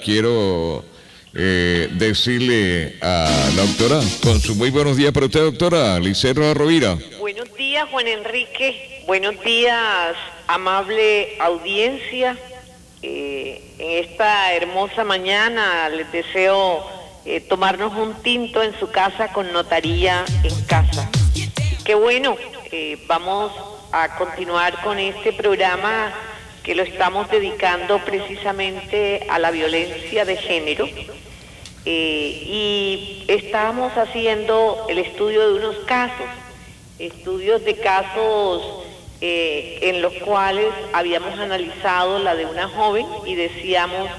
Quiero decirle a la doctora, con su muy buenos días para usted, doctora Liceroa Rovira. Buenos días, Juan Enrique. Buenos días, amable audiencia. En esta hermosa mañana les deseo tomarnos un tinto en su casa con notaría en casa. Qué bueno, vamos a continuar con este programa que lo estamos dedicando precisamente a la violencia de género, y estábamos haciendo el estudio de unos casos, estudios de casos en los cuales habíamos analizado la de una joven y decíamos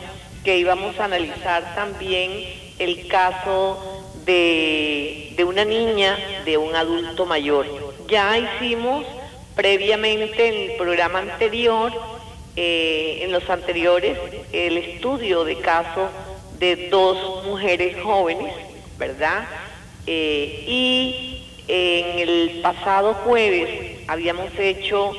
que íbamos a analizar también el caso de una niña, de un adulto mayor. Ya hicimos previamente en el programa anterior, en los anteriores, el estudio de caso de dos mujeres jóvenes, ¿verdad? Y en el pasado jueves habíamos hecho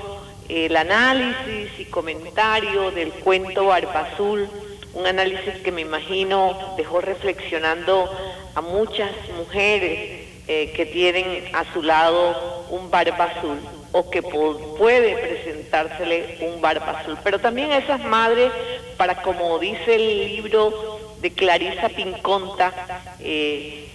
el análisis y comentario del cuento Barba Azul, un análisis que me imagino dejó reflexionando a muchas mujeres que tienen a su lado un barba azul, o que puede presentársele un barba azul, pero también a esas madres, para, como dice el libro de Clarisa Pinconta, en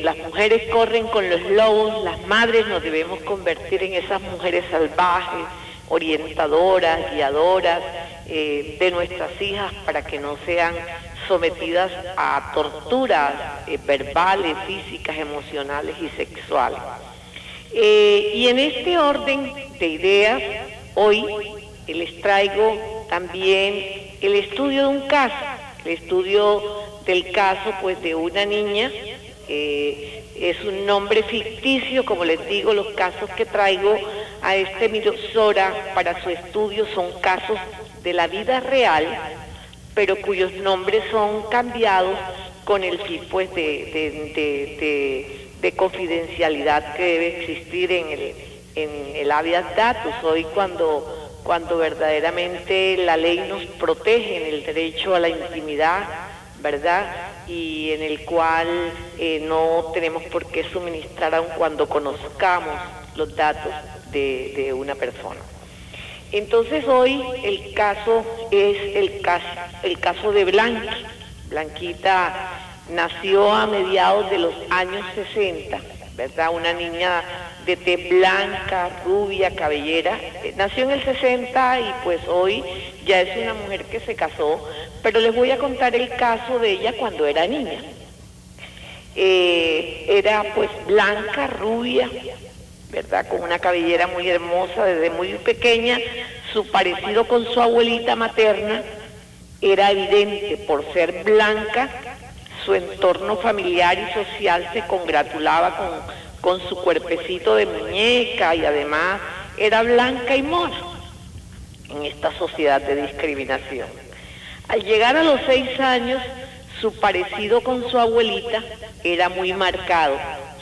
las mujeres corren con los lobos, las madres nos debemos convertir en esas mujeres salvajes, orientadoras, guiadoras de nuestras hijas, para que no sean sometidas a torturas verbales, físicas, emocionales y sexuales. Y en este orden de ideas, hoy les traigo también el estudio de un caso, el estudio del caso pues de una niña. Es un nombre ficticio, como les digo, los casos que traigo a esta emisora para su estudio son casos de la vida real, pero cuyos nombres son cambiados con el fin pues de confidencialidad que debe existir en el habeas datus. Hoy cuando verdaderamente la ley nos protege en el derecho a la intimidad, ¿verdad? Y en el cual no tenemos por qué suministrar aun cuando conozcamos los datos de una persona. Entonces hoy el caso es el caso de Blanqui. Blanquita nació a mediados de los años 60, ¿verdad? Una niña de tez blanca, rubia, cabellera. Nació en el 60 y pues hoy ya es una mujer que se casó, pero les voy a contar el caso de ella cuando era niña. Era pues blanca, rubia, ¿verdad? Con una cabellera muy hermosa desde muy pequeña. Su parecido con su abuelita materna era evidente por ser blanca. Su entorno familiar y social se congratulaba con su cuerpecito de muñeca, y además era blanca y mona en esta sociedad de discriminación. Al llegar a los 6 años, su parecido con su abuelita era muy marcado.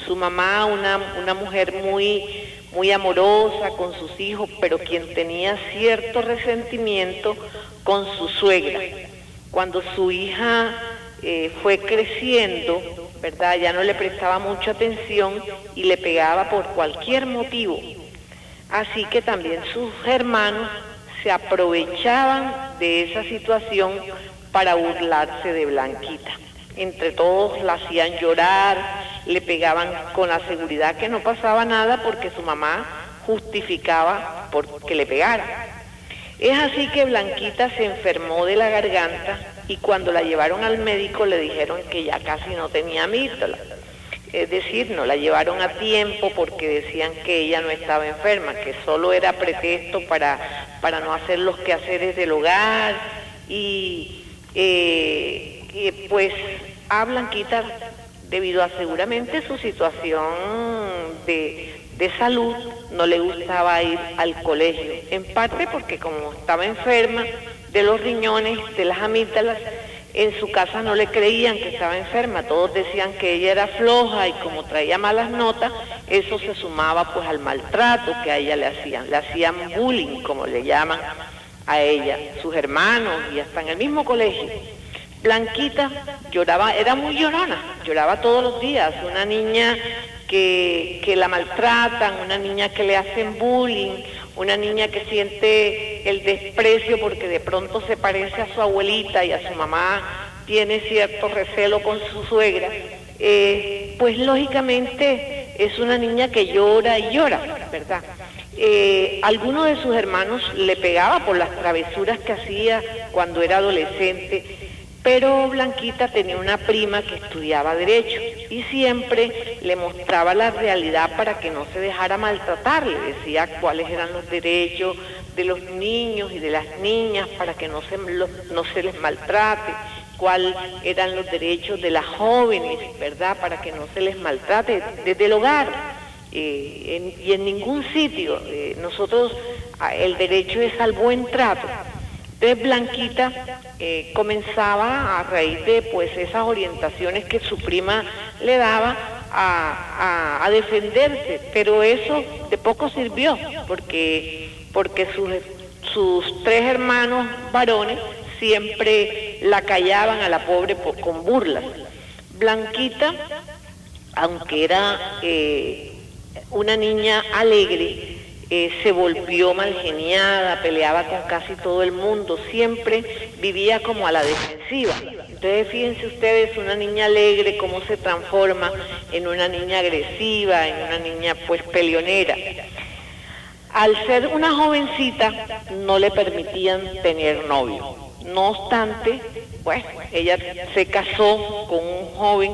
Su mamá, una mujer muy amorosa con sus hijos, pero quien tenía cierto resentimiento con su suegra. Cuando su hija fue creciendo, ¿verdad? Ya no le prestaba mucha atención y le pegaba por cualquier motivo. Así que también sus hermanos se aprovechaban de esa situación para burlarse de Blanquita. Entre todos la hacían llorar, le pegaban con la seguridad que no pasaba nada porque su mamá justificaba por que le pegara. Es así que Blanquita se enfermó de la garganta y cuando la llevaron al médico le dijeron que ya casi no tenía amígdala. Es decir, no la llevaron a tiempo porque decían que ella no estaba enferma, que solo era pretexto para no hacer los quehaceres del hogar. Y pues a Blanquita, debido a seguramente su situación de salud, no le gustaba ir al colegio, en parte porque como estaba enferma de los riñones, de las amígdalas, En su casa no le creían que estaba enferma, todos decían que ella era floja y como traía malas notas, eso se sumaba pues al maltrato que a ella le hacían bullying, como le llaman a ella, sus hermanos y hasta en el mismo colegio. Blanquita lloraba, era muy llorona, lloraba todos los días, una niña que la maltratan, una niña que le hacen bullying, una niña que siente el desprecio porque de pronto se parece a su abuelita y a su mamá tiene cierto recelo con su suegra, pues lógicamente es una niña que llora y llora, ¿verdad? Alguno de sus hermanos le pegaba por las travesuras que hacía cuando era adolescente, pero Blanquita tenía una prima que estudiaba Derecho y siempre le mostraba la realidad para que no se dejara maltratar. Le decía cuáles eran los derechos de los niños y de las niñas para que no se les maltrate, cuáles eran los derechos de las jóvenes, ¿verdad?, para que no se les maltrate desde el hogar. Y en ningún sitio. Nosotros, el derecho es al buen trato. Entonces Blanquita comenzaba a raíz de pues esas orientaciones que su prima le daba a defenderse, pero eso de poco sirvió porque sus tres hermanos varones siempre la callaban a la pobre con burlas. Blanquita, aunque era una niña alegre, se volvió malgeniada, peleaba con casi todo el mundo, siempre vivía como a la defensiva. Entonces fíjense ustedes, una niña alegre cómo se transforma en una niña agresiva, en una niña pues peleonera. Al ser una jovencita no le permitían tener novio. No obstante, pues ella se casó con un joven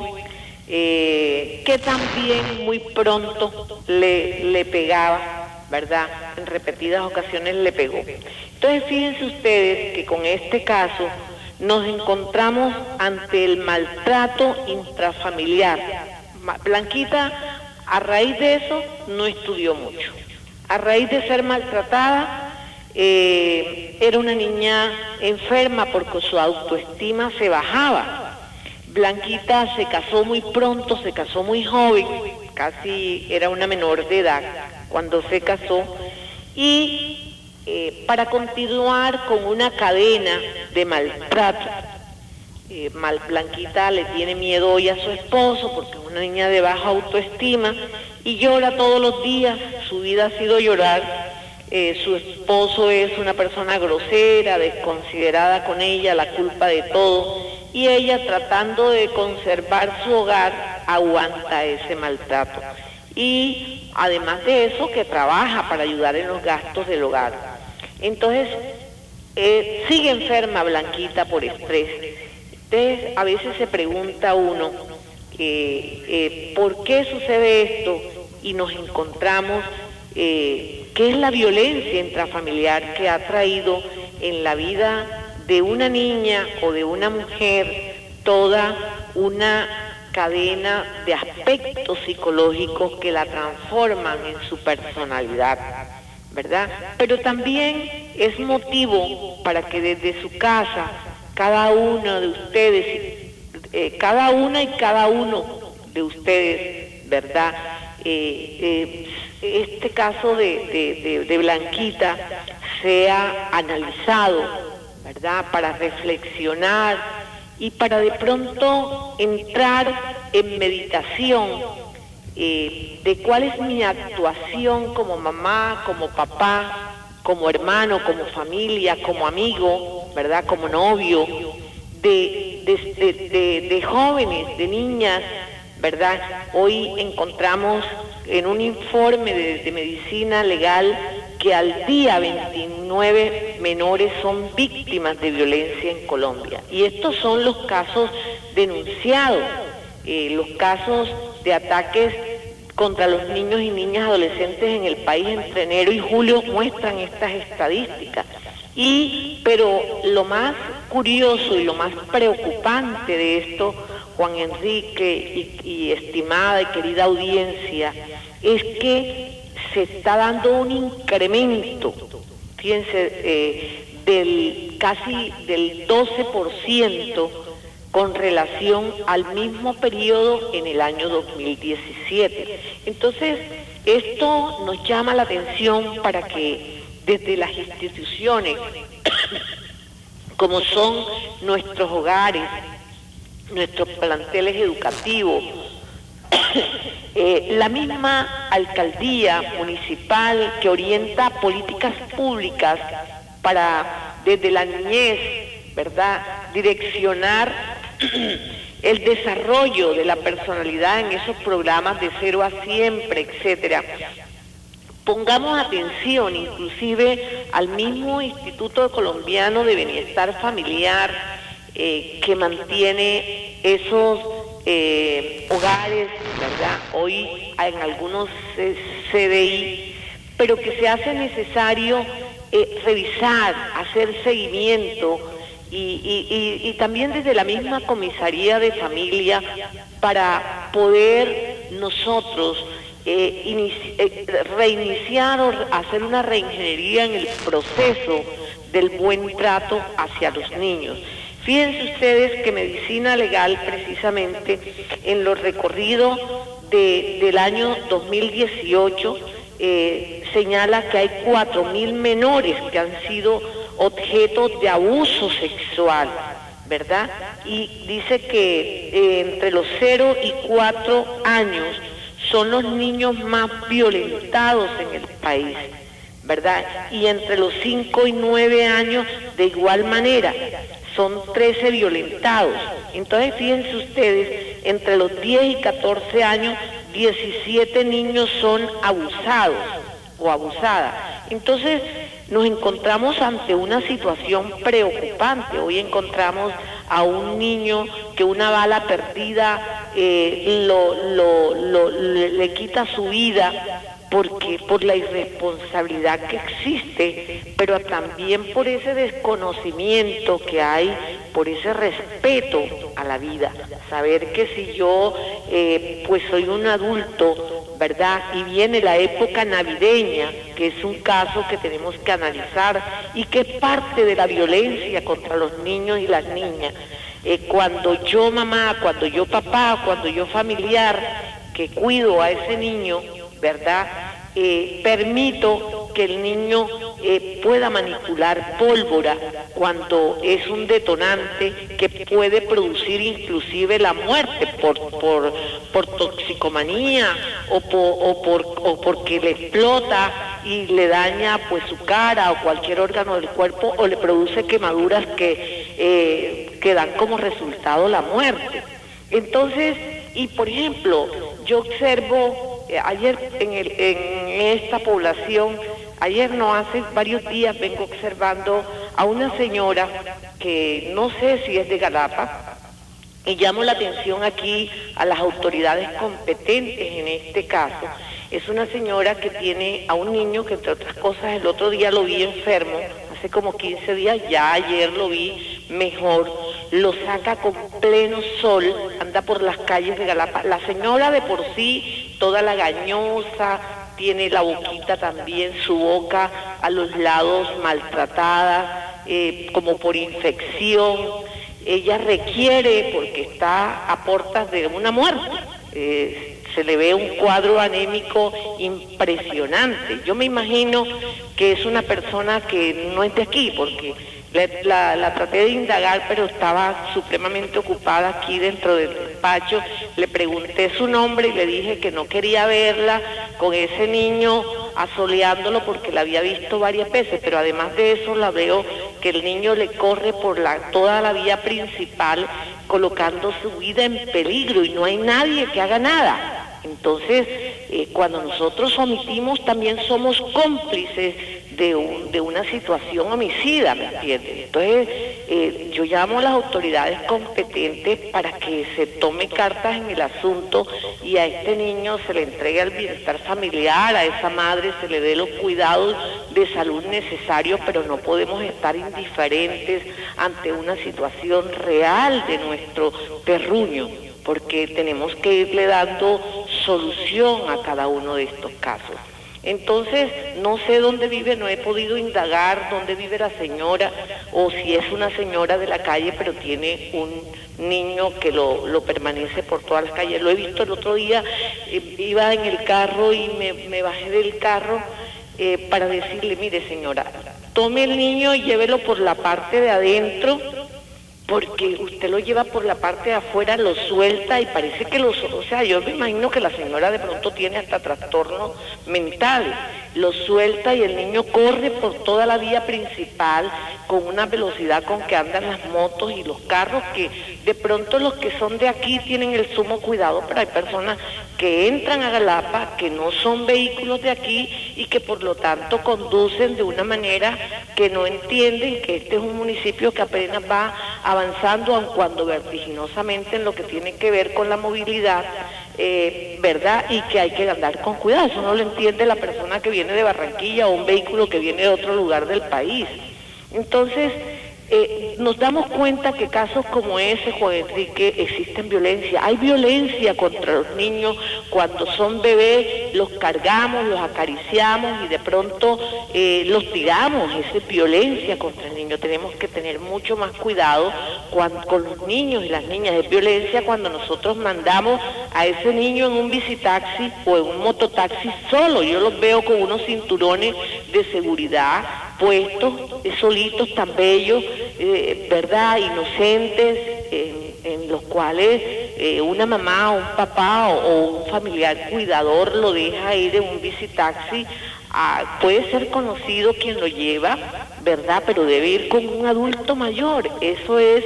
que también muy pronto le pegaba, ¿verdad? En repetidas ocasiones le pegó. Entonces fíjense ustedes que con este caso nos encontramos ante el maltrato intrafamiliar. Blanquita, a raíz de eso, no estudió mucho. A raíz de ser maltratada, era una niña enferma porque su autoestima se bajaba. Blanquita se casó muy pronto, se casó muy joven, casi era una menor de edad cuando se casó, y para continuar con una cadena de maltrato. Blanquita le tiene miedo hoy a su esposo porque es una niña de baja autoestima y llora todos los días, su vida ha sido llorar. Su esposo es una persona grosera, desconsiderada con ella, la culpa de todo, y ella, tratando de conservar su hogar, aguanta ese maltrato. Y además de eso, que trabaja para ayudar en los gastos del hogar. Entonces, sigue enferma Blanquita por estrés. Entonces, a veces se pregunta uno, ¿por qué sucede esto? Y nos encontramos, ¿qué es la violencia intrafamiliar que ha traído en la vida de una niña o de una mujer toda una cadena de aspectos psicológicos que la transforman en su personalidad, ¿verdad? Pero también es motivo para que desde su casa, cada uno de ustedes, cada una y cada uno de ustedes, ¿verdad? Este caso de Blanquita sea analizado, ¿verdad?, para reflexionar y para de pronto entrar en meditación de cuál es mi actuación como mamá, como papá, como hermano, como familia, como amigo, ¿verdad?, como novio, de jóvenes, de niñas, ¿verdad? Hoy encontramos en un informe de medicina legal que al día 29 menores son víctimas de violencia en Colombia. Y estos son los casos denunciados, los casos de ataques contra los niños y niñas adolescentes en el país entre enero y julio muestran estas estadísticas. Pero lo más curioso y lo más preocupante de esto, Juan Enrique y estimada y querida audiencia, es que se está dando un incremento, fíjense, casi del 12% con relación al mismo periodo en el año 2017. Entonces, esto nos llama la atención para que desde las instituciones, como son nuestros hogares, nuestros planteles educativos, la misma alcaldía municipal que orienta políticas públicas para, desde la niñez, ¿verdad?, direccionar el desarrollo de la personalidad en esos programas de 0 a siempre, etcétera. Pongamos atención inclusive al mismo Instituto Colombiano de Bienestar Familiar que mantiene esos hogares, ¿verdad?, hoy en algunos CDI, pero que se hace necesario revisar, hacer seguimiento y también desde la misma comisaría de familia para poder nosotros reiniciar o hacer una reingeniería en el proceso del buen trato hacia los niños. Fíjense ustedes que Medicina Legal, precisamente en los recorridos del año 2018, señala que hay 4.000 menores que han sido objeto de abuso sexual, ¿verdad? Y dice que entre los 0 y 4 años son los niños más violentados en el país, ¿verdad? Y entre los 5 y 9 años de igual manera, son 13 violentados. Entonces fíjense ustedes, entre los 10 y 14 años, 17 niños son abusados o abusadas. Entonces nos encontramos ante una situación preocupante. Hoy encontramos a un niño que una bala perdida le quita su vida, porque por la irresponsabilidad que existe, pero también por ese desconocimiento que hay, por ese respeto a la vida. Saber que si yo pues soy un adulto, ¿verdad?, y viene la época navideña, que es un caso que tenemos que analizar y que es parte de la violencia contra los niños y las niñas. Cuando yo mamá, cuando yo papá, cuando yo familiar que cuido a ese niño, ¿verdad?, permito que el niño pueda manipular pólvora cuando es un detonante que puede producir inclusive la muerte por toxicomanía o porque le explota y le daña pues su cara o cualquier órgano del cuerpo, o le produce quemaduras que dan como resultado la muerte. Entonces, y por ejemplo, yo observo ayer en esta población, ayer no, hace varios días vengo observando a una señora que no sé si es de Galapa, y llamo la atención aquí a las autoridades competentes en este caso. Es una señora que tiene a un niño que, entre otras cosas, el otro día lo vi enfermo, hace como 15 días, ya ayer lo vi mejor, lo saca con pleno sol, anda por las calles de Galapa. La señora de por sí, toda lagañosa, tiene la boquita también, su boca a los lados maltratada, como por infección. Ella requiere, porque está a puertas de una muerte, se le ve un cuadro anémico impresionante. Yo me imagino que es una persona que no es de aquí, porque la traté de indagar, pero estaba supremamente ocupada aquí dentro del despacho. Le pregunté su nombre y le dije que no quería verla con ese niño asoleándolo porque la había visto varias veces, pero además de eso la veo que el niño le corre por toda la vía principal, colocando su vida en peligro, y no hay nadie que haga nada. Entonces, cuando nosotros omitimos, también somos cómplices de una situación homicida, ¿me entiendes? Entonces, yo llamo a las autoridades competentes para que se tome cartas en el asunto y a este niño se le entregue el bienestar familiar, a esa madre se le dé los cuidados de salud necesarios, pero no podemos estar indiferentes ante una situación real de nuestro terruño, porque tenemos que irle dando solución a cada uno de estos casos. Entonces, no sé dónde vive, no he podido indagar dónde vive la señora, o si es una señora de la calle, pero tiene un niño que lo permanece por todas las calles. Lo he visto el otro día, iba en el carro y me bajé del carro para decirle, mire señora, tome el niño y llévelo por la parte de adentro, porque usted lo lleva por la parte de afuera, lo suelta y parece que o sea, yo me imagino que la señora de pronto tiene hasta trastornos mentales, lo suelta y el niño corre por toda la vía principal con una velocidad con que andan las motos y los carros, que de pronto los que son de aquí tienen el sumo cuidado, pero hay personas que entran a Galapa, que no son vehículos de aquí y que por lo tanto conducen de una manera que no entienden que este es un municipio que apenas va avanzando, aun cuando vertiginosamente en lo que tiene que ver con la movilidad, ¿verdad? Y que hay que andar con cuidado. Eso no lo entiende la persona que viene de Barranquilla o un vehículo que viene de otro lugar del país. Entonces, nos damos cuenta que casos como ese, Juan Enrique, existen violencia. Hay violencia contra los niños cuando son bebés, los cargamos, los acariciamos y de pronto los tiramos. Esa es violencia contra el niño. Tenemos que tener mucho más cuidado con los niños y las niñas. Es violencia cuando nosotros mandamos a ese niño en un bicitaxi o en un mototaxi solo. Yo los veo con unos cinturones de seguridad puestos, solitos, tan bellos, ¿verdad?, inocentes, en los cuales una mamá o un papá o un familiar cuidador lo deja ir en un bicitaxi. Puede ser conocido quien lo lleva, ¿verdad?, pero debe ir con un adulto mayor. Eso es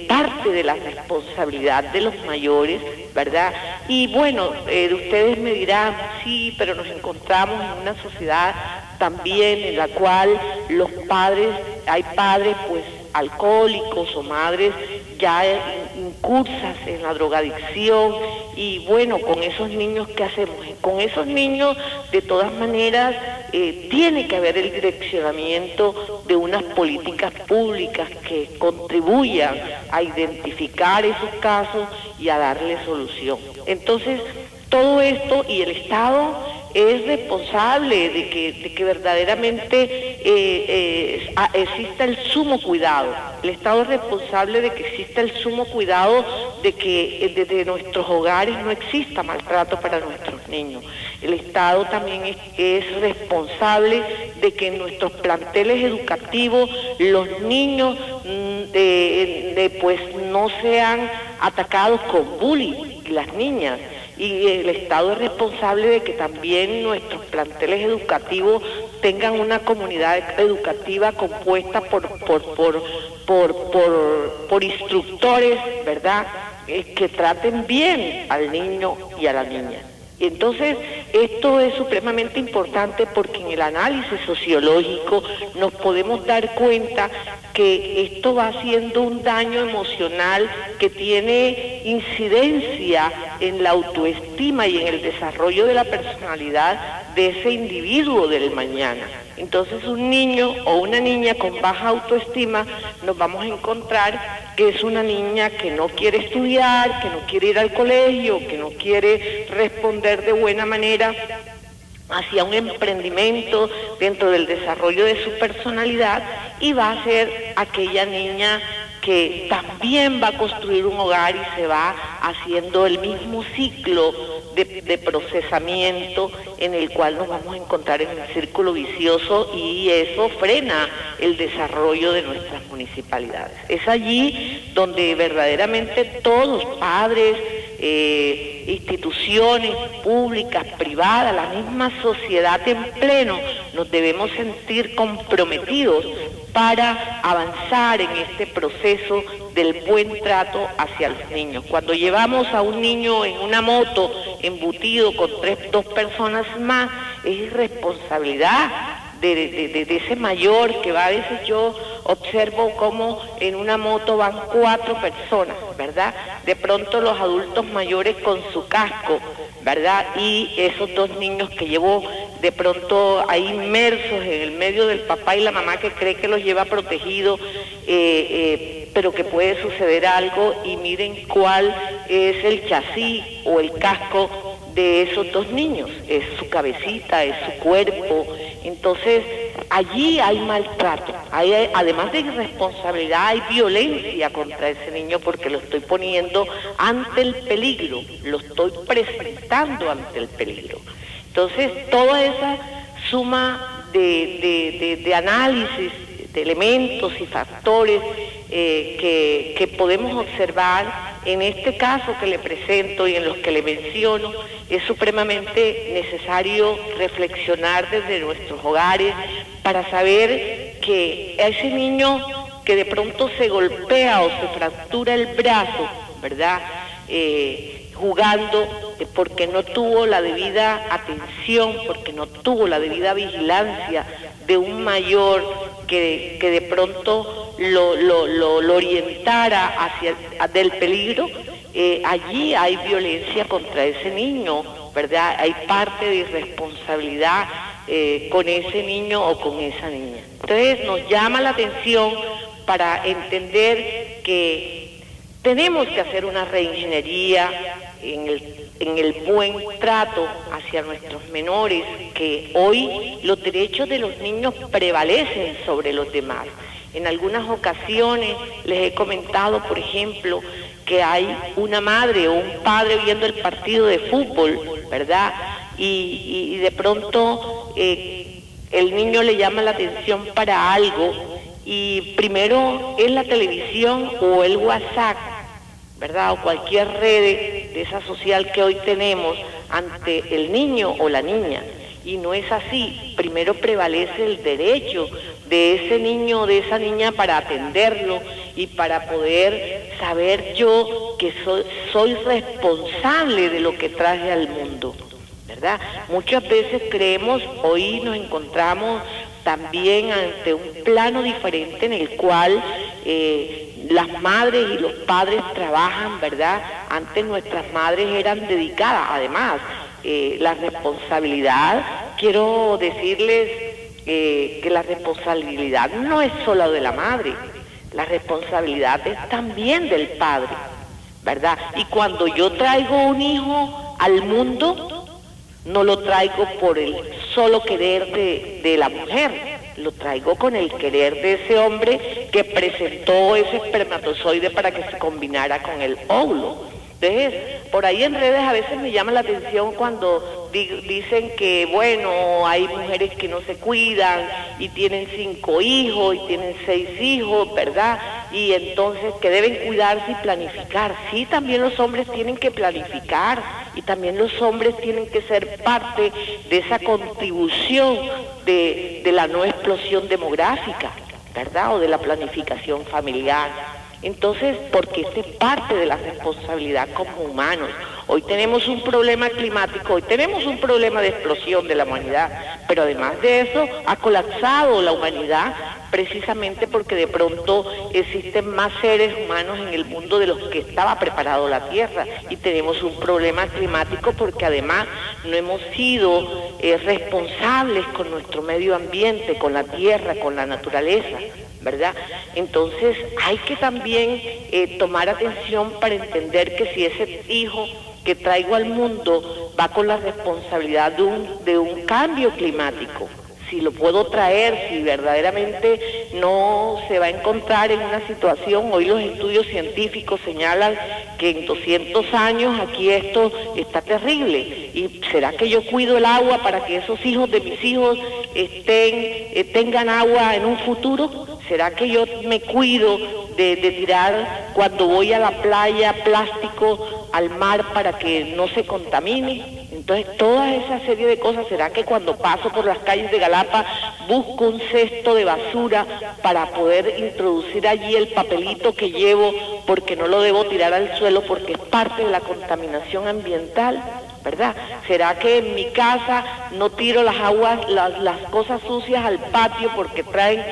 parte de la responsabilidad de los mayores, ¿verdad? Y bueno, ustedes me dirán, sí, pero nos encontramos en una sociedad también en la cual los padres, hay padres pues alcohólicos o madres ya incursas en la drogadicción, y bueno, con esos niños, ¿qué hacemos? Con esos niños, de todas maneras, tiene que haber el direccionamiento de unas políticas públicas que contribuyan a identificar esos casos y a darle solución. Entonces, todo esto, y el Estado es responsable de que verdaderamente exista el sumo cuidado. El Estado es responsable de que exista el sumo cuidado de que desde nuestros hogares no exista maltrato para nuestros niños. El Estado también es responsable de que en nuestros planteles educativos los niños pues no sean atacados con bullying, las niñas. Y el Estado es responsable de que también nuestros planteles educativos tengan una comunidad educativa compuesta por instructores, ¿verdad?, que traten bien al niño y a la niña. Entonces, esto es supremamente importante porque en el análisis sociológico nos podemos dar cuenta que esto va haciendo un daño emocional que tiene incidencia en la autoestima y en el desarrollo de la personalidad de ese individuo del mañana. Entonces, un niño o una niña con baja autoestima, nos vamos a encontrar que es una niña que no quiere estudiar, que no quiere ir al colegio, que no quiere responder de buena manera hacia un emprendimiento dentro del desarrollo de su personalidad, y va a ser aquella niña que también va a construir un hogar y se va haciendo el mismo ciclo de procesamiento en el cual nos vamos a encontrar en un círculo vicioso, y eso frena el desarrollo de nuestras municipalidades. Es allí donde verdaderamente todos, padres, instituciones públicas, privadas, la misma sociedad en pleno, nos debemos sentir comprometidos para avanzar en este proceso del buen trato hacia los niños. Cuando llevamos a un niño en una moto embutido con dos personas más, es irresponsabilidad de ese mayor que va. A veces yo observo cómo en una moto van 4 personas, ¿verdad? De pronto los adultos mayores con su casco, ¿verdad? Y esos 2 niños que llevó de pronto ahí inmersos en el medio del papá y la mamá, que cree que los lleva protegidos, pero que puede suceder algo, y miren cuál es el chasis o el casco de esos dos niños, es su cabecita, es su cuerpo. Entonces, allí hay maltrato, además de irresponsabilidad, hay violencia contra ese niño porque lo estoy poniendo ante el peligro, lo estoy presentando ante el peligro. Entonces, toda esa suma de análisis, de elementos y factores que podemos observar en este caso que le presento y en los que le menciono, es supremamente necesario reflexionar desde nuestros hogares para saber que a ese niño que de pronto se golpea o se fractura el brazo, ¿verdad?, jugando, porque no tuvo la debida atención, porque no tuvo la debida vigilancia de un mayor que de pronto lo orientara hacia del peligro, allí hay violencia contra ese niño, ¿verdad? Hay parte de irresponsabilidad con ese niño o con esa niña. Entonces nos llama la atención para entender que tenemos que hacer una reingeniería en el buen trato hacia nuestros menores, que hoy los derechos de los niños prevalecen sobre los demás. En algunas ocasiones les he comentado, por ejemplo, que hay una madre o un padre viendo el partido de fútbol, ¿verdad? Y de pronto el niño le llama la atención para algo y primero es la televisión o el WhatsApp, ¿verdad?, o cualquier red de esa social que hoy tenemos ante el niño o la niña. Y no es así. Primero prevalece el derecho de ese niño o de esa niña para atenderlo y para poder saber yo que soy responsable de lo que traje al mundo, ¿verdad? Muchas veces creemos, hoy nos encontramos también ante un plano diferente en el cual las madres y los padres trabajan, ¿verdad? Antes nuestras madres eran dedicadas, además, la responsabilidad, quiero decirles que la responsabilidad no es solo de la madre, la responsabilidad es también del padre, ¿verdad? Y cuando yo traigo un hijo al mundo, no lo traigo por el solo querer de la mujer, lo traigo con el querer de ese hombre que presentó ese espermatozoide para que se combinara con el óvulo. Entonces, por ahí en redes a veces me llama la atención cuando dicen que, bueno, hay mujeres que no se cuidan y tienen 5 hijos y tienen 6 hijos, ¿verdad? Y entonces que deben cuidarse y planificar. Sí, también los hombres tienen que planificar y también los hombres tienen que ser parte de esa contribución de la no explosión demográfica, ¿verdad? O de la planificación familiar. Entonces, porque esta es parte de la responsabilidad como humanos. Hoy tenemos un problema climático, hoy tenemos un problema de explosión de la humanidad, pero además de eso ha colapsado la humanidad precisamente porque de pronto existen más seres humanos en el mundo de los que estaba preparado la Tierra, y tenemos un problema climático porque además no hemos sido responsables con nuestro medio ambiente, con la Tierra, con la naturaleza, ¿verdad? Entonces hay que también tomar atención para entender que si ese hijo que traigo al mundo va con la responsabilidad de un cambio climático, si lo puedo traer, si verdaderamente no se va a encontrar en una situación. Hoy los estudios científicos señalan que en 200 años aquí esto está terrible. ¿Y será que yo cuido el agua para que esos hijos de mis hijos tengan agua en un futuro? ¿Será que yo me cuido de tirar cuando voy a la playa plástico al mar para que no se contamine? Entonces, toda esa serie de cosas, ¿será que cuando paso por las calles de Galapa busco un cesto de basura para poder introducir allí el papelito que llevo porque no lo debo tirar al suelo porque es parte de la contaminación ambiental? ¿Verdad? ¿Será que en mi casa no tiro las aguas, las cosas sucias al patio porque traen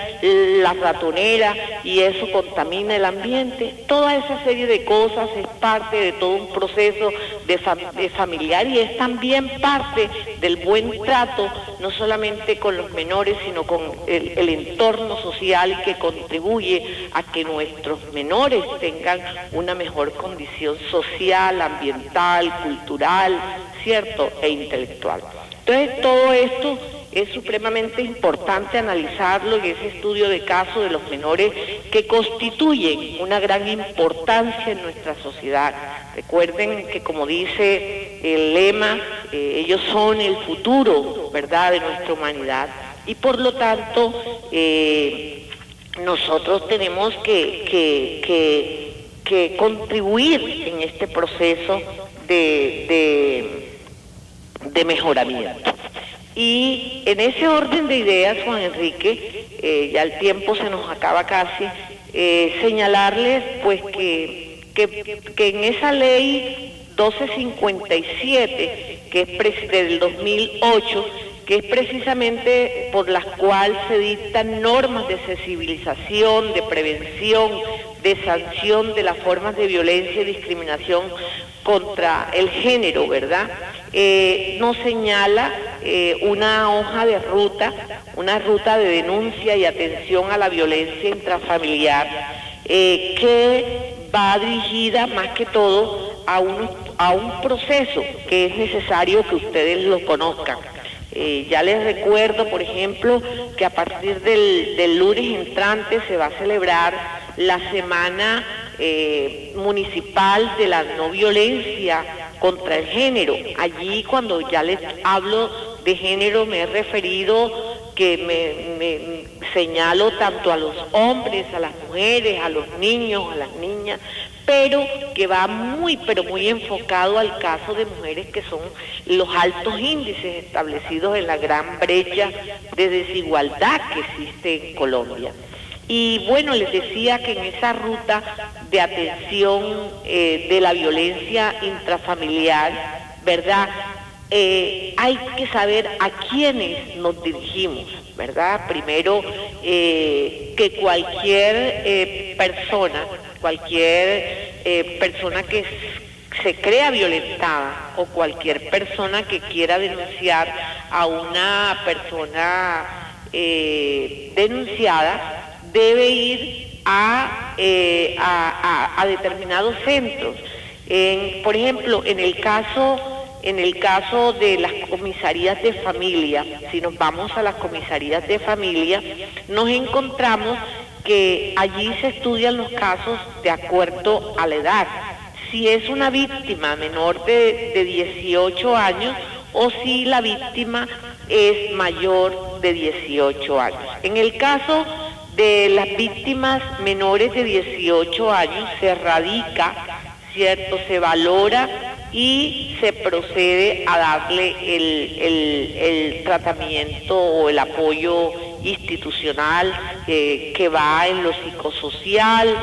la ratonera y eso contamina el ambiente? Toda esa serie de cosas es parte de todo un proceso de familiar y es también parte del buen trato no solamente con los menores, sino con el entorno social que contribuye a que nuestros menores tengan una mejor condición social, ambiental, cultural, ¿cierto? E intelectual. Entonces, todo esto es supremamente importante analizarlo en ese estudio de caso de los menores que constituyen una gran importancia en nuestra sociedad. Recuerden que, como dice el lema, ellos son el futuro, ¿verdad?, de nuestra humanidad, y por lo tanto nosotros tenemos que contribuir en este proceso de mejoramiento. Y en ese orden de ideas, Juan Enrique, ya el tiempo se nos acaba casi, señalarles pues que en esa ley 1257, que es del 2008, que es precisamente por las cuales se dictan normas de sensibilización, de prevención, de sanción de las formas de violencia y discriminación contra el género, ¿verdad? Nos señala una hoja de ruta, una ruta de denuncia y atención a la violencia intrafamiliar, que va dirigida más que todo a un proceso que es necesario que ustedes lo conozcan. Ya les recuerdo, por ejemplo, que a partir del lunes entrante se va a celebrar la Semana Municipal de la No Violencia contra el Género. Allí, cuando ya les hablo de género, me he referido que me señalo tanto a los hombres, a las mujeres, a los niños, a las niñas, pero que va muy enfocado al caso de mujeres, que son los altos índices establecidos en la gran brecha de desigualdad que existe en Colombia. Y bueno, les decía que en esa ruta de atención de la violencia intrafamiliar, ¿verdad?, hay que saber a quiénes nos dirigimos, ¿verdad? Primero, que cualquier persona que se crea violentada, o cualquier persona que quiera denunciar a una persona denunciada, debe ir a determinados centros. Por ejemplo, en el caso de las comisarías de familia, si nos vamos a las comisarías de familia, nos encontramos que allí se estudian los casos de acuerdo a la edad. Si es una víctima menor de 18 años o si la víctima es mayor de 18 años. En el caso de las víctimas menores de 18 años se radica, ¿cierto?, se valora y se procede a darle el tratamiento o el apoyo institucional que va en lo psicosocial,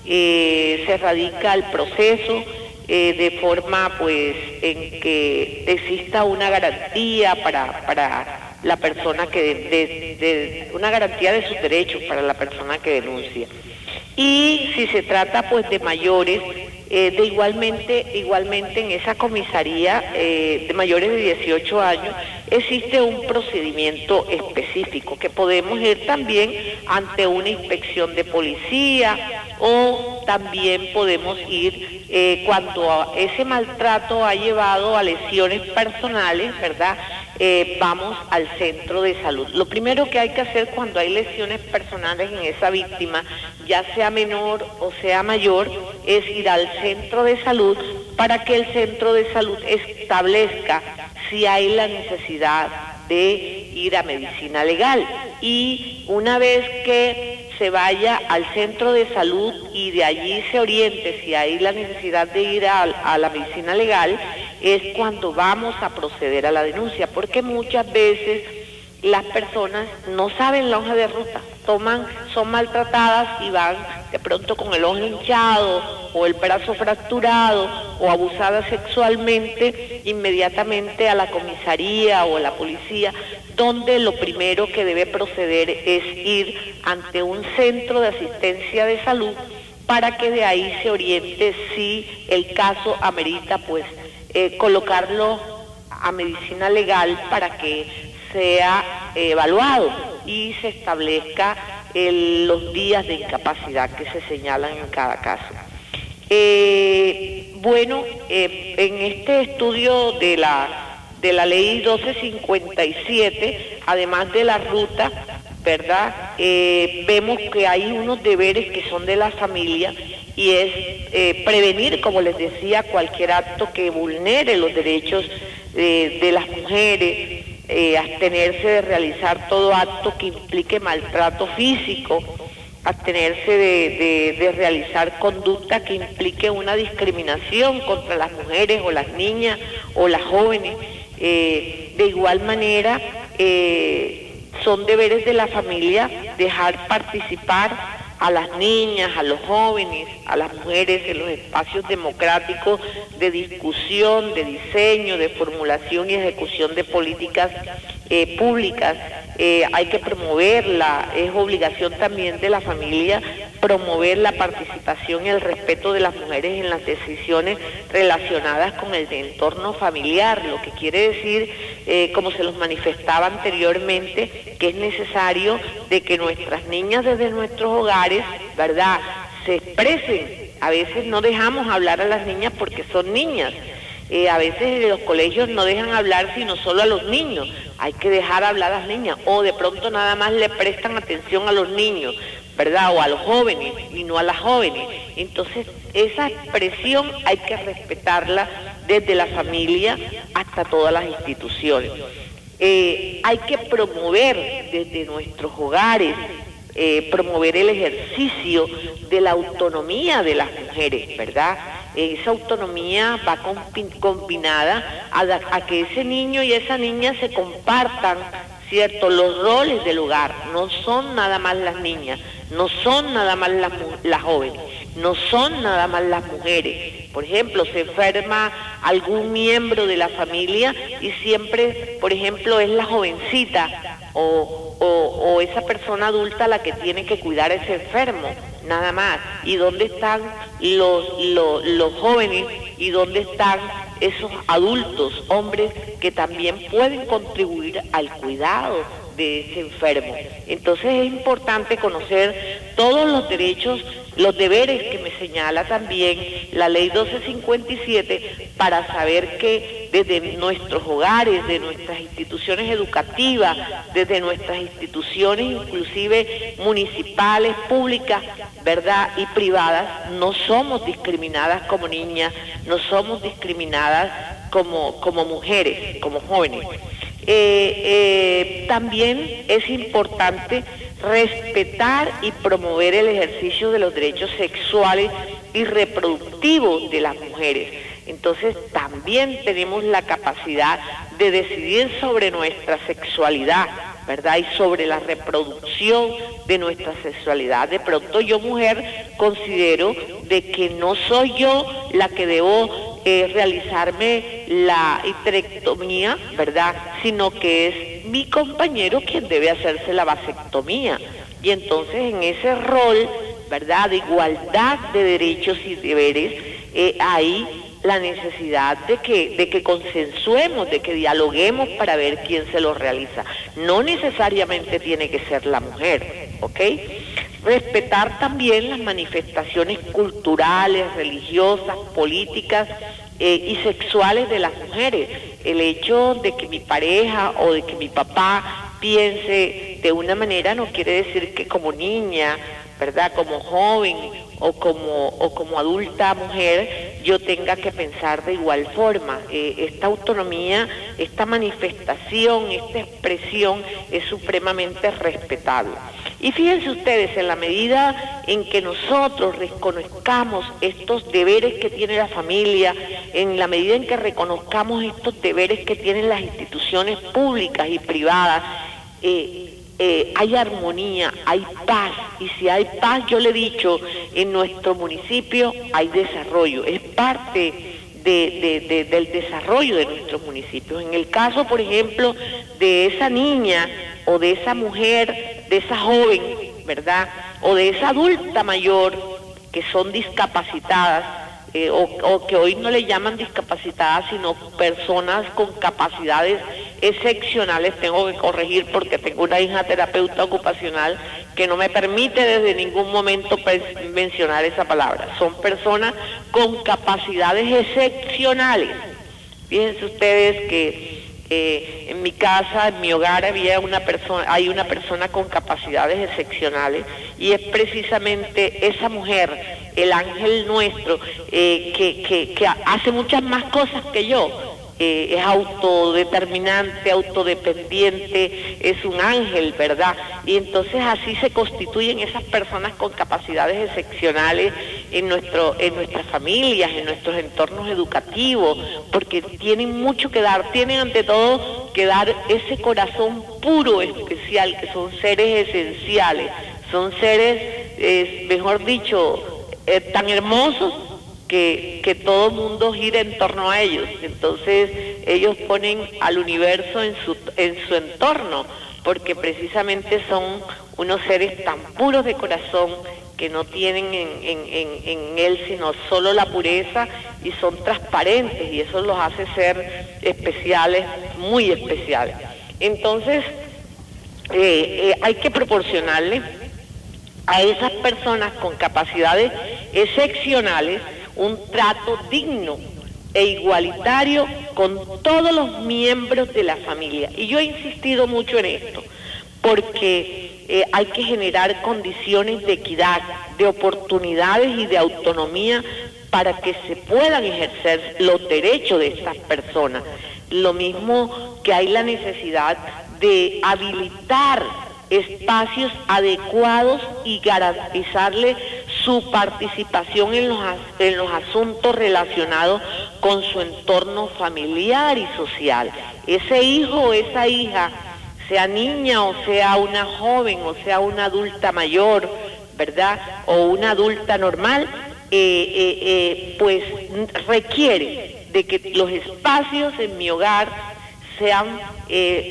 se radica el proceso de forma pues en que exista una garantía para la persona una garantía de sus derechos para la persona que denuncia. Y si se trata pues de mayores, igualmente en esa comisaría de mayores de 18 años existe un procedimiento específico que podemos ir también ante una inspección de policía, o también podemos ir cuando ese maltrato ha llevado a lesiones personales, ¿verdad? Vamos al centro de salud. Lo primero que hay que hacer cuando hay lesiones personales en esa víctima, ya sea menor o sea mayor, es ir al centro de salud para que el centro de salud establezca si hay la necesidad de ir a medicina legal. Y una vez que se vaya al centro de salud y de allí se oriente si hay la necesidad de ir a la medicina legal, es cuando vamos a proceder a la denuncia, porque muchas veces las personas no saben la hoja de ruta, son maltratadas y van de pronto con el ojo hinchado o el brazo fracturado o abusadas sexualmente inmediatamente a la comisaría o a la policía, donde lo primero que debe proceder es ir ante un centro de asistencia de salud para que de ahí se oriente si el caso amerita pues colocarlo a medicina legal para que sea evaluado y se establezca los días de incapacidad que se señalan en cada caso. En este estudio de la ley 1257, además de la ruta, ¿verdad? Vemos que hay unos deberes que son de la familia y es prevenir, como les decía, cualquier acto que vulnere los derechos de las mujeres, abstenerse de realizar todo acto que implique maltrato físico, abstenerse de realizar conducta que implique una discriminación contra las mujeres o las niñas o las jóvenes. De igual manera, son deberes de la familia dejar participar a las niñas, a los jóvenes, a las mujeres en los espacios democráticos de discusión, de diseño, de formulación y ejecución de políticas públicas. Hay que promoverla, es obligación también de la familia promover la participación y el respeto de las mujeres en las decisiones relacionadas con el entorno familiar, lo que quiere decir, como se los manifestaba anteriormente, que es necesario de que nuestras niñas desde nuestros hogares, ¿verdad?, se expresen. A veces no dejamos hablar a las niñas porque son niñas. A veces en los colegios no dejan hablar sino solo a los niños. Hay que dejar hablar a las niñas, o de pronto nada más le prestan atención a los niños, ¿verdad?, o a los jóvenes y no a las jóvenes. Entonces esa expresión hay que respetarla desde la familia hasta todas las instituciones. Hay que promover desde nuestros hogares, promover el ejercicio de la autonomía de las mujeres, ¿verdad? Esa autonomía va combinada a que ese niño y esa niña se compartan, ¿cierto?, los roles del hogar. No son nada más las niñas, no son nada más las jóvenes, no son nada más las mujeres. Por ejemplo, se enferma algún miembro de la familia y siempre, por ejemplo, es la jovencita o esa persona adulta la que tiene que cuidar a ese enfermo, nada más. ¿Y dónde están los jóvenes? ¿Y dónde están esos adultos, hombres, que también pueden contribuir al cuidado de ese enfermo? Entonces es importante conocer todos los derechos, los deberes que me señala también la ley 1257, para saber que desde nuestros hogares, de nuestras instituciones educativas, desde nuestras instituciones inclusive municipales, públicas, ¿verdad?, y privadas, no somos discriminadas como niñas, no somos discriminadas como mujeres, como jóvenes. También es importante respetar y promover el ejercicio de los derechos sexuales y reproductivos de las mujeres. Entonces también tenemos la capacidad de decidir sobre nuestra sexualidad, ¿verdad?, y sobre la reproducción de nuestra sexualidad. De pronto yo, mujer, considero de que no soy yo la que debo realizarme la histerectomía, ¿verdad?, sino que es mi compañero quien debe hacerse la vasectomía. Y entonces en ese rol, ¿verdad?, de igualdad de derechos y deberes, hay la necesidad de que consensuemos, de que dialoguemos para ver quién se lo realiza. No necesariamente tiene que ser la mujer, ¿ok? Respetar también las manifestaciones culturales, religiosas, políticas y sexuales de las mujeres. El hecho de que mi pareja o de que mi papá piense de una manera no quiere decir que como niña, ¿verdad?, como joven o como adulta mujer, yo tenga que pensar de igual forma. Esta autonomía, esta manifestación, esta expresión es supremamente respetable. Y fíjense ustedes, en la medida en que nosotros reconozcamos estos deberes que tiene la familia, en la medida en que reconozcamos estos deberes que tienen las instituciones públicas y privadas, hay armonía, hay paz, y si hay paz, yo le he dicho, en nuestro municipio hay desarrollo, es parte del desarrollo de nuestros municipios. En el caso, por ejemplo, de esa niña o de esa mujer, de esa joven, ¿verdad?, o de esa adulta mayor que son discapacitadas, o que hoy no le llaman discapacitadas, sino personas con capacidades excepcionales, tengo que corregir porque tengo una hija terapeuta ocupacional que no me permite desde ningún momento mencionar esa palabra. Son personas con capacidades excepcionales. Fíjense ustedes que en mi casa, en mi hogar, hay una persona con capacidades excepcionales, y es precisamente esa mujer, el ángel nuestro, que hace muchas más cosas que yo. Es autodeterminante, autodependiente, es un ángel, ¿verdad? Y entonces así se constituyen esas personas con capacidades excepcionales en nuestras familias, en nuestros entornos educativos, porque tienen mucho que dar, tienen ante todo que dar ese corazón puro, especial, que son seres esenciales, son seres, mejor dicho, tan hermosos, que todo mundo gira en torno a ellos. Entonces ellos ponen al universo en su entorno, porque precisamente son unos seres tan puros de corazón que no tienen en él sino solo la pureza, y son transparentes, y eso los hace ser especiales, muy especiales. Entonces hay que proporcionarle a esas personas con capacidades excepcionales un trato digno e igualitario con todos los miembros de la familia. Y yo he insistido mucho en esto, porque hay que generar condiciones de equidad, de oportunidades y de autonomía para que se puedan ejercer los derechos de estas personas. Lo mismo que hay la necesidad de habilitar espacios adecuados y garantizarle su participación en los asuntos relacionados con su entorno familiar y social. Ese hijo o esa hija, sea niña o sea una joven o sea una adulta mayor, ¿verdad?, o una adulta normal, pues requiere de que los espacios en mi hogar sean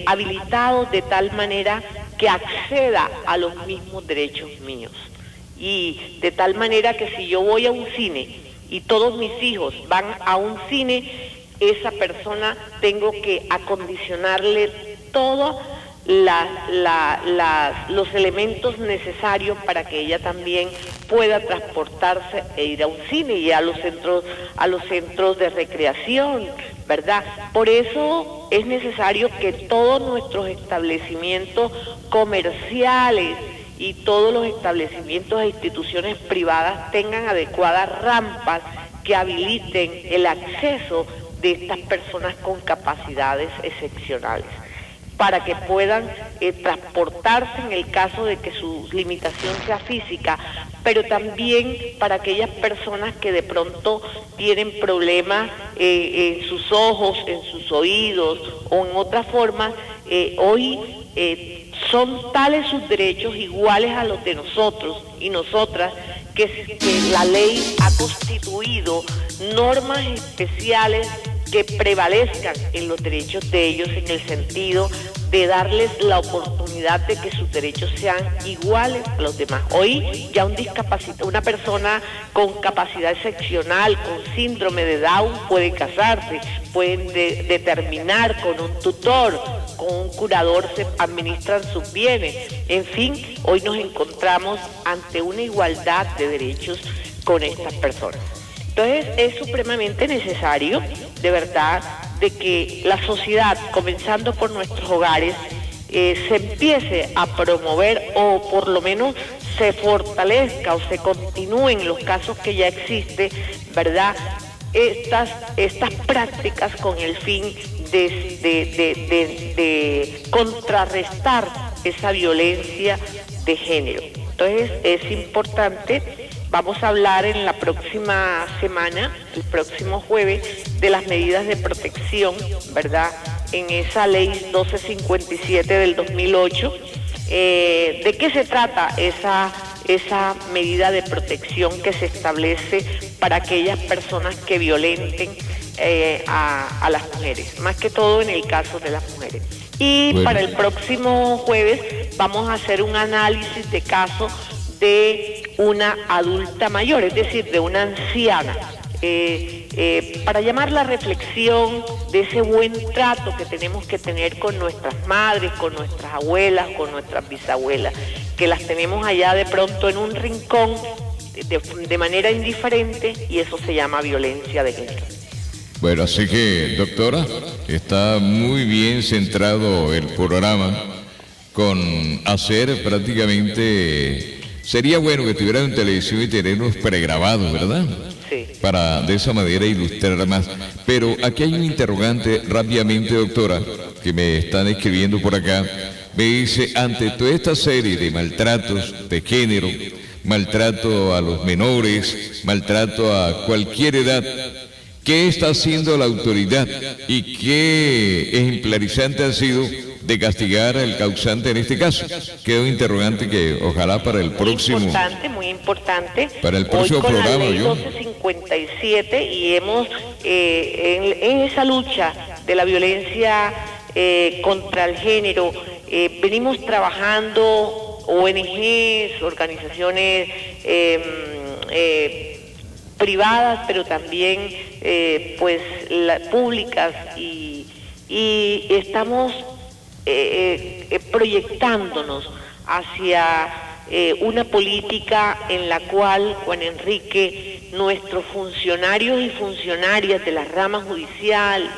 habilitados de tal manera que acceda a los mismos derechos míos, y de tal manera que si yo voy a un cine y todos mis hijos van a un cine, esa persona tengo que acondicionarle todos los elementos necesarios para que ella también pueda transportarse e ir a un cine, y a los centros de recreación, ¿verdad? Por eso es necesario que todos nuestros establecimientos comerciales y todos los establecimientos e instituciones privadas tengan adecuadas rampas que habiliten el acceso de estas personas con capacidades excepcionales, para que puedan transportarse en el caso de que su limitación sea física, pero también para aquellas personas que de pronto tienen problemas en sus ojos, en sus oídos o en otras formas. Hoy son tales sus derechos, iguales a los de nosotros y nosotras, que la ley ha constituido normas especiales que prevalezcan en los derechos de ellos, en el sentido de darles la oportunidad de que sus derechos sean iguales a los demás. Hoy ya una persona con capacidad excepcional, con síndrome de Down, puede casarse, pueden determinar con un tutor, con un curador, se administran sus bienes. En fin, hoy nos encontramos ante una igualdad de derechos con estas personas. Entonces es supremamente necesario, de verdad, de que la sociedad, comenzando por nuestros hogares, se empiece a promover, o por lo menos se fortalezca o se continúen los casos que ya existen, ¿verdad?, estas prácticas con el fin de contrarrestar esa violencia de género. Entonces es importante. Vamos a hablar en la próxima semana, el próximo jueves, de las medidas de protección, ¿verdad?, en esa ley 1257 del 2008. ¿De qué se trata esa medida de protección que se establece para aquellas personas que violenten a las mujeres? Más que todo en el caso de las mujeres. Y bueno, para el próximo jueves vamos a hacer un análisis de caso de una adulta mayor, es decir, de una anciana. para llamar la reflexión de ese buen trato que tenemos que tener con nuestras madres, con nuestras abuelas, con nuestras bisabuelas, que las tenemos allá de pronto en un rincón de manera indiferente, y eso se llama violencia de género. Bueno, así que, doctora, está muy bien centrado el programa con hacer prácticamente... Sería bueno que estuvieran en televisión y tenerlos pregrabados, ¿verdad? Sí. Para de esa manera ilustrar más. Pero aquí hay un interrogante rápidamente, doctora, que me están escribiendo por acá. Me dice, ante toda esta serie de maltratos de género, maltrato a los menores, maltrato a cualquier edad, ¿qué está haciendo la autoridad y qué ejemplarizante ha sido de castigar al causante en este caso? Queda un interrogante que ojalá para el próximo... Muy importante. Para el próximo hoy con programa, la ley yo. 1257, y hemos, en esa lucha de la violencia contra el género, venimos trabajando ONGs, organizaciones privadas, pero también públicas, y estamos proyectándonos hacia una política en la cual, Juan Enrique, nuestros funcionarios y funcionarias de la rama judicial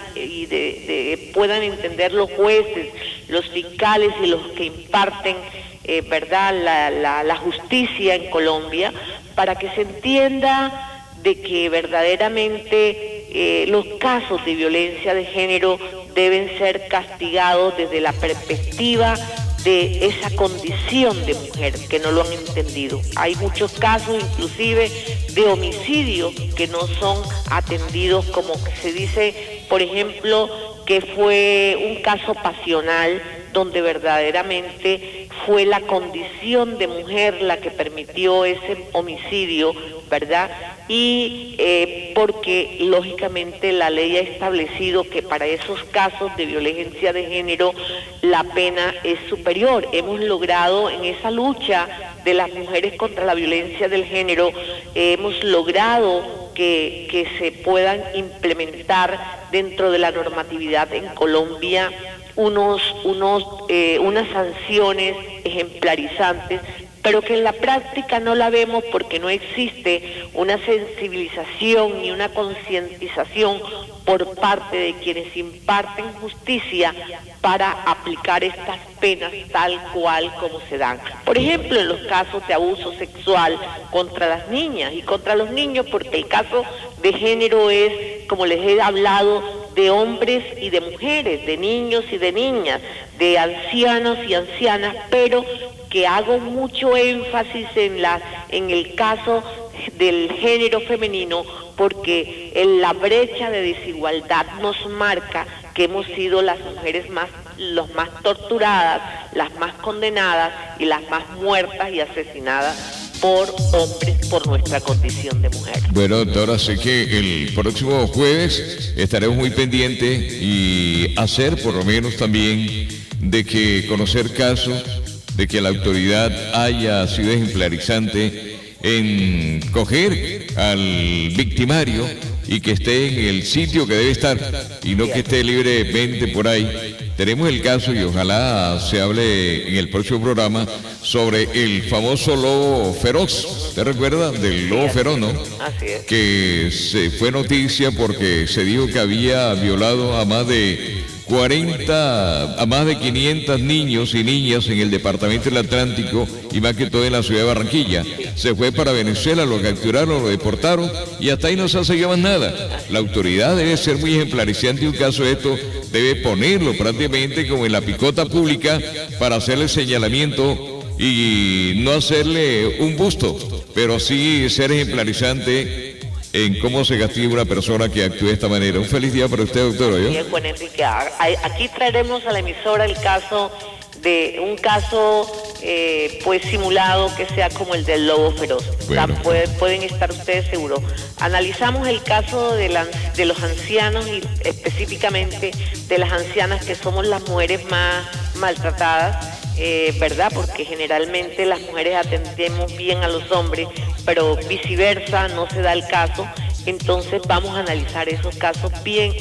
puedan entender, los jueces, los fiscales y los que imparten la justicia en Colombia, para que se entienda de que verdaderamente los casos de violencia de género deben ser castigados desde la perspectiva de esa condición de mujer, que no lo han entendido. Hay muchos casos inclusive de homicidio que no son atendidos, como se dice, por ejemplo, que fue un caso pasional donde verdaderamente fue la condición de mujer la que permitió ese homicidio, ¿verdad? Y porque lógicamente la ley ha establecido que para esos casos de violencia de género la pena es superior. Hemos logrado en esa lucha de las mujeres contra la violencia del género, hemos logrado que se puedan implementar dentro de la normatividad en Colombia unas sanciones ejemplarizantes, pero que en la práctica no la vemos porque no existe una sensibilización ni una concientización por parte de quienes imparten justicia para aplicar estas penas tal cual como se dan. Por ejemplo, en los casos de abuso sexual contra las niñas y contra los niños, porque el caso de género es, como les he hablado, de hombres y de mujeres, de niños y de niñas, de ancianos y ancianas, pero que hago mucho énfasis en el caso del género femenino, porque en la brecha de desigualdad nos marca que hemos sido las mujeres más torturadas, las más condenadas y las más muertas y asesinadas por hombres por nuestra condición de mujer. Bueno, doctora, sé que el próximo jueves estaremos muy pendientes y hacer por lo menos también de que conocer casos de que la autoridad haya sido ejemplarizante en coger al victimario y que esté en el sitio que debe estar y no que esté libremente por ahí. Tenemos el caso, y ojalá se hable en el próximo programa, sobre el famoso lobo feroz. ¿Usted recuerda del lobo feroz, no? Así es. Que se fue noticia porque se dijo que había violado a más de 500 niños y niñas en el departamento del Atlántico y más que todo en la ciudad de Barranquilla. Se fue para Venezuela, lo capturaron, lo deportaron y hasta ahí no se hace más nada. La autoridad debe ser muy ejemplarizante y un caso de esto debe ponerlo prácticamente como en la picota pública para hacerle señalamiento y no hacerle un busto, pero sí ser ejemplarizante en cómo se castiga una persona que actúe de esta manera. Un feliz día para usted, doctor. Bien, Juan Enrique, aquí traeremos a la emisora un caso pues simulado que sea como el del lobo feroz. Bueno. Pueden estar ustedes seguros. Analizamos el caso de los ancianos y específicamente de las ancianas, que somos las mujeres más maltratadas, ¿verdad? Porque generalmente las mujeres atendemos bien a los hombres, pero viceversa no se da el caso. Entonces vamos a analizar esos casos bien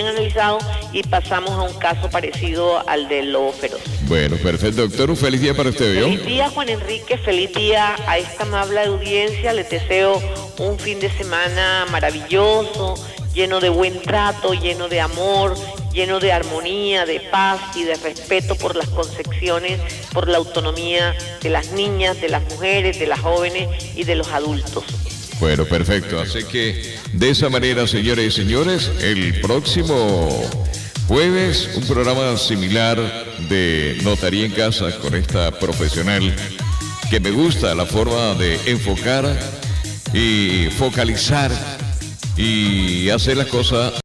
analizados y pasamos a un caso parecido al del lobo feroz. Bueno, perfecto, doctor. Un feliz día para usted, ¿vio? Feliz día, Juan Enrique. Feliz día a esta amable audiencia. Les deseo un fin de semana maravilloso, lleno de buen trato, lleno de amor, lleno de armonía, de paz y de respeto por las concepciones, por la autonomía de las niñas, de las mujeres, de las jóvenes y de los adultos. Bueno, perfecto. Así que de esa manera, señores y señores, el próximo jueves un programa similar de Notaría en Casa con esta profesional que me gusta la forma de enfocar y focalizar y hacer las cosas